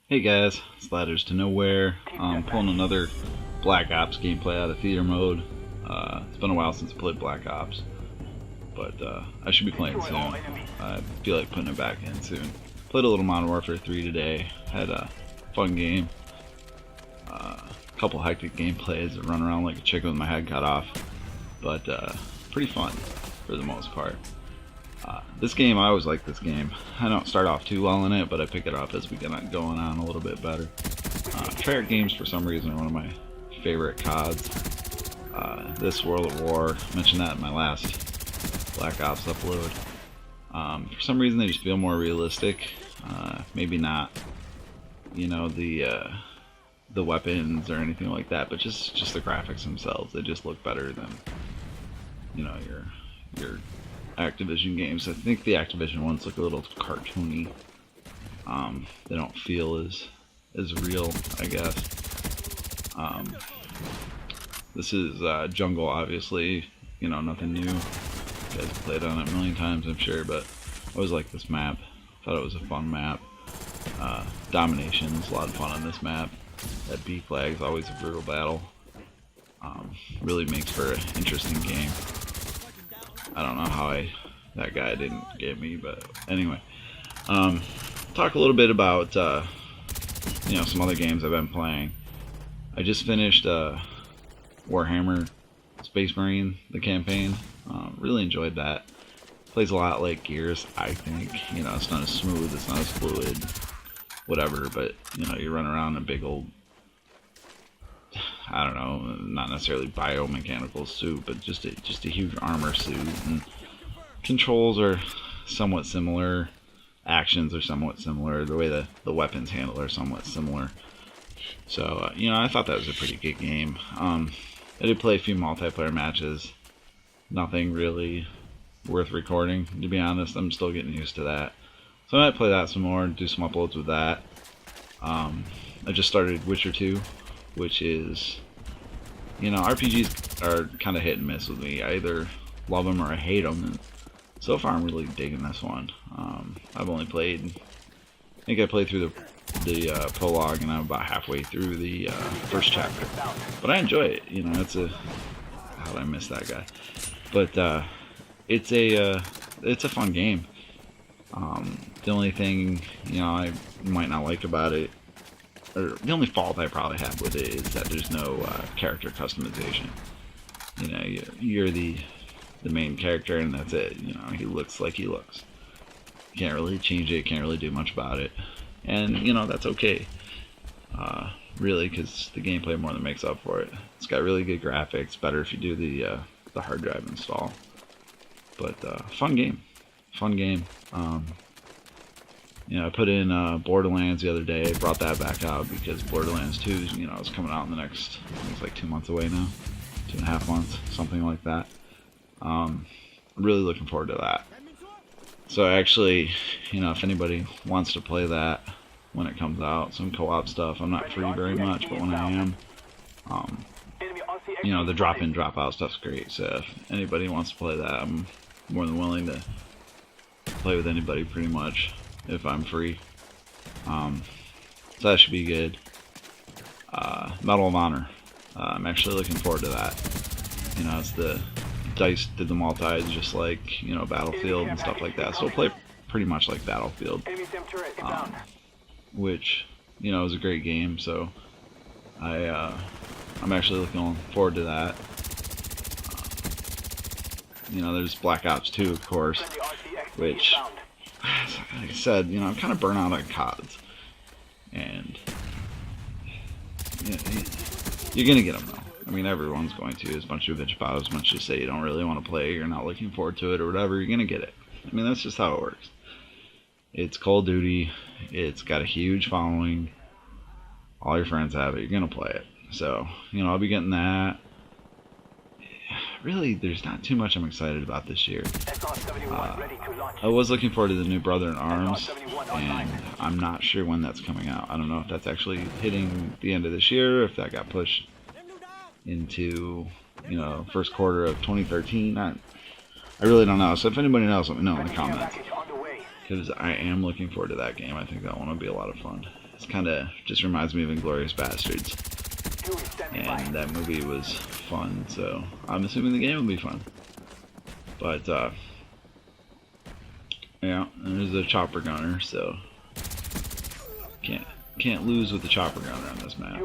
Hey guys, it's Ladders to Nowhere. Pulling another Black Ops gameplay out of theater mode. It's been a while since I played Black Ops, but I should be playing soon. I feel like putting it back in soon. Played a little Modern Warfare 3 today. Had a fun game. A couple hectic gameplays. I run around like a chicken with my head cut off, but pretty fun for the most part. This game, I always like this game. I don't start off too well in it, but I pick it up as we get going on a little bit better. Treyarch games, for some reason, are one of my favorite CODs. This World at War, I mentioned that in my last Black Ops upload. For some reason, they just feel more realistic. Maybe not, you know, the weapons or anything like that, but just the graphics themselves. They just look better than, you know, your Activision games. I think the Activision ones look a little cartoony. They don't feel as real, I guess. This is Jungle, obviously. You know, nothing new. You guys have played on it a million times, I'm sure, but I always liked this map. Thought it was a fun map. Domination is a lot of fun on this map. That B flag is always a brutal battle. Really makes for an interesting game. I don't know how that guy didn't get me, but anyway. Talk a little bit about you know, some other games I've been playing. I just finished Warhammer Space Marine, the campaign. Really enjoyed that. Plays a lot like Gears, I think. You know, it's not as smooth, it's not as fluid, whatever, but you know, you run around in a big old, I don't know, not necessarily biomechanical suit, but just a huge armor suit, and controls are somewhat similar, actions are somewhat similar, the way the weapons handle are somewhat similar. So you know, I thought that was a pretty good game. I did play a few multiplayer matches, nothing really worth recording, to be honest. I'm still getting used to that, so I might play that some more, do some uploads with that. I just started Witcher 2, which is, you know, RPGs are kind of hit and miss with me. I either love them or I hate them, and so far I'm really digging this one. I've only played, I think I played through the prologue, and I'm about halfway through the first chapter. But I enjoy it, you know, how did I miss that guy? But it's a fun game. The only thing, you know, I might not like about it, or the only fault I probably have with it, is that there's no character customization. You know, you're the main character, and that's it. You know, he looks like he looks. You can't really change it, can't really do much about it, and you know, that's okay. Really, because the gameplay more than makes up for it. It's got really good graphics. Better if you do the hard drive install. But fun game, fun game. You know, I put in Borderlands the other day. Brought that back out because Borderlands 2, you know, is coming out in the next, I think it's like 2 months away now, 2.5 months, something like that. I'm really looking forward to that. So actually, you know, if anybody wants to play that when it comes out, some co-op stuff. I'm not free very much, but when I am, you know, the drop-in, drop-out stuff's great. So if anybody wants to play that, I'm more than willing to play with anybody pretty much, if I'm free. So that should be good. Medal of Honor. I'm actually looking forward to that. You know, it's the DICE did the multis just like, you know, Battlefield and stuff like that. So it'll play pretty much like Battlefield, which, you know, is a great game. So I'm actually looking forward to that. You know, there's Black Ops 2, of course, which, like I said, you know, I'm kind of burnt out on CODs, and you know, you're gonna get them though. I mean, everyone's going to. There's a bunch of bitch about it. Once you say you don't really want to play, you're not looking forward to it, or whatever, you're gonna get it. I mean, that's just how it works. It's Call of Duty. It's got a huge following. All your friends have it. You're gonna play it. So, you know, I'll be getting that. Really, there's not too much I'm excited about this year. I was looking forward to the new Brother in Arms, and I'm not sure when that's coming out. I don't know if that's actually hitting the end of this year, if that got pushed into, you know, first quarter of 2013. I really don't know. So if anybody knows, let me know in the comments, because I am looking forward to that game. I think that one will be a lot of fun. It's kind of just reminds me of Inglourious Bastards, and that movie was fun. So I'm assuming the game will be fun. But yeah, there's a chopper gunner, so can't lose with the chopper gunner on this map.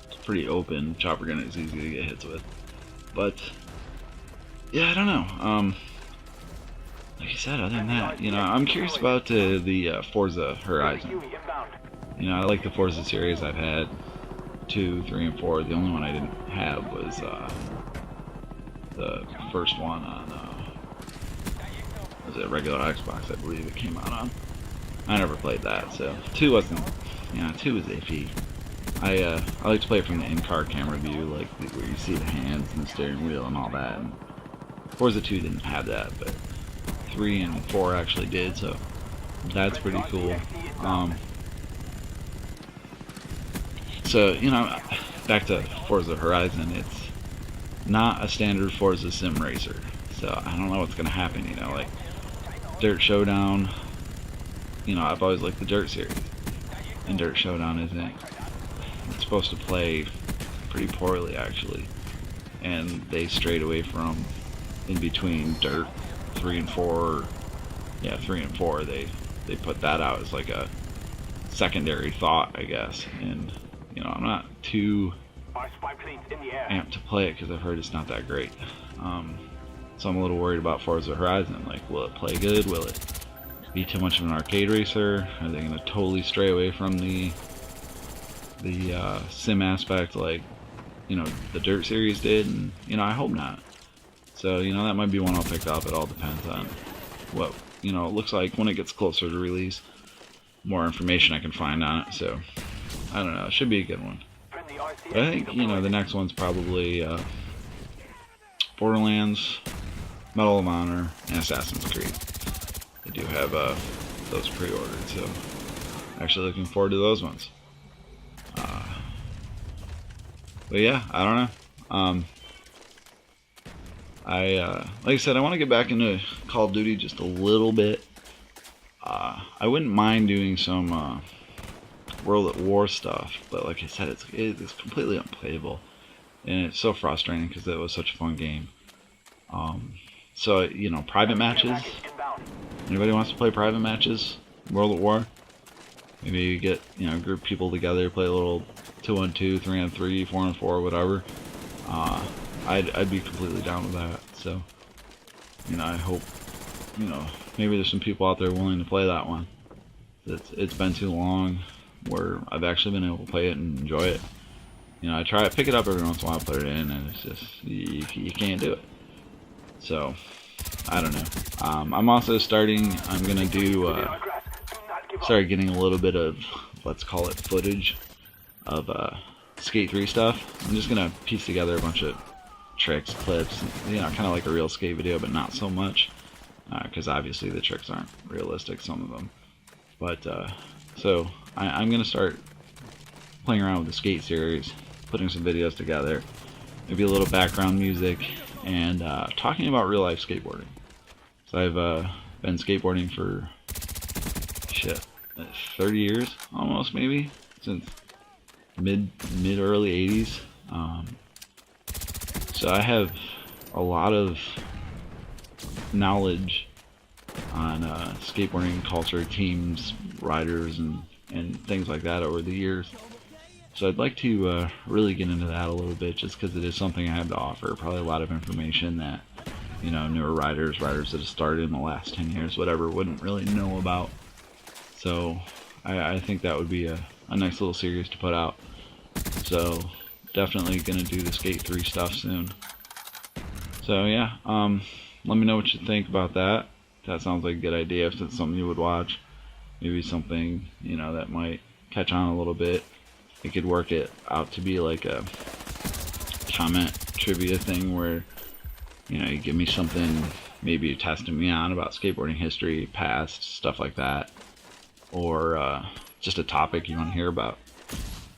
It's pretty open. Chopper gunner is easy to get hits with, but yeah, I don't know. Like I said, other than that, you know, I'm curious about the Forza Horizon. You know, I like the Forza series. I've had 2, 3, and 4. The only one I didn't have was the first one on was it regular Xbox, I believe it came out on. I never played that, so 2 wasn't. Yeah, 2 was iffy. I like to play it from the in-car camera view, like where you see the hands and the steering wheel and all that. And Forza 2 didn't have that, but 3 and 4 actually did, so that's pretty cool. So, you know, back to Forza Horizon, it's not a standard Forza sim racer, so I don't know what's going to happen, you know, like Dirt Showdown, you know, I've always liked the Dirt series, and Dirt Showdown it's supposed to play pretty poorly, actually, and they strayed away from, in between Dirt 3 and 4, yeah, 3 and 4, they put that out as like a secondary thought, I guess, and you know, I'm not too amped to play it because I've heard it's not that great. So I'm a little worried about Forza Horizon. Like, will it play good? Will it be too much of an arcade racer? Are they going to totally stray away from the sim aspect like, you know, the Dirt series did? And, you know, I hope not. So, you know, that might be one I'll pick up. It all depends on what, you know, it looks like when it gets closer to release. More information I can find on it, so I don't know, it should be a good one. But I think, you know, the next one's probably Borderlands, Medal of Honor, and Assassin's Creed. I do have those pre-ordered, so actually looking forward to those ones. But yeah, I don't know. Like I said, I want to get back into Call of Duty just a little bit. I wouldn't mind doing some World at War stuff, but like I said, it's completely unplayable, and it's so frustrating because it was such a fun game. So, you know, private matches. Anybody wants to play private matches? World at War? Maybe you get, you know, group people together, play a little 2-on-2, 3-on-3, 4-on-4, whatever. I'd be completely down with that. So, you know, I hope, you know, maybe there's some people out there willing to play that one. It's been too long where I've actually been able to play it and enjoy it. You know, I try to pick it up every once in a while, put it in, and it's just, you can't do it. So, I don't know. I'm also I'm gonna do, started getting a little bit of, let's call it footage of Skate 3 stuff. I'm just gonna piece together a bunch of tricks, clips, you know, kind of like a real skate video, but not so much, because obviously the tricks aren't realistic, some of them. But, so, I'm gonna start playing around with the Skate series, putting some videos together, maybe a little background music, and talking about real life skateboarding. So I've been skateboarding for 30 years almost, maybe, since mid early 80s. So I have a lot of knowledge on skateboarding culture, teams, riders, and things like that over the years. So I'd like to really get into that a little bit, just because it is something I have to offer. Probably a lot of information that, you know, newer riders that have started in the last 10 years, whatever, wouldn't really know about. So I think that would be a nice little series to put out. So definitely gonna do the Skate 3 stuff soon. So yeah, let me know what you think about that. That sounds like a good idea, if it's something you would watch. Maybe something, you know, that might catch on a little bit. It could work it out to be like a comment trivia thing where, you know, you give me something, maybe you're testing me on about skateboarding history, past, stuff like that. Or just a topic you want to hear about.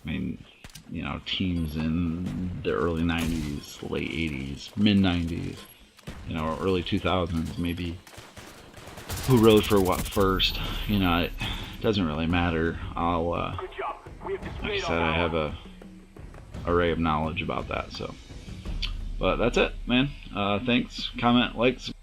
I mean, you know, teams in the early 90s, late 80s, mid 90s, you know, or early 2000s, maybe who rode for what first. You know, it doesn't really matter. I'll, Good job. We have like I displayed said, I have a array of knowledge about that. So, but that's it, man. Thanks. Comment, like, subscribe.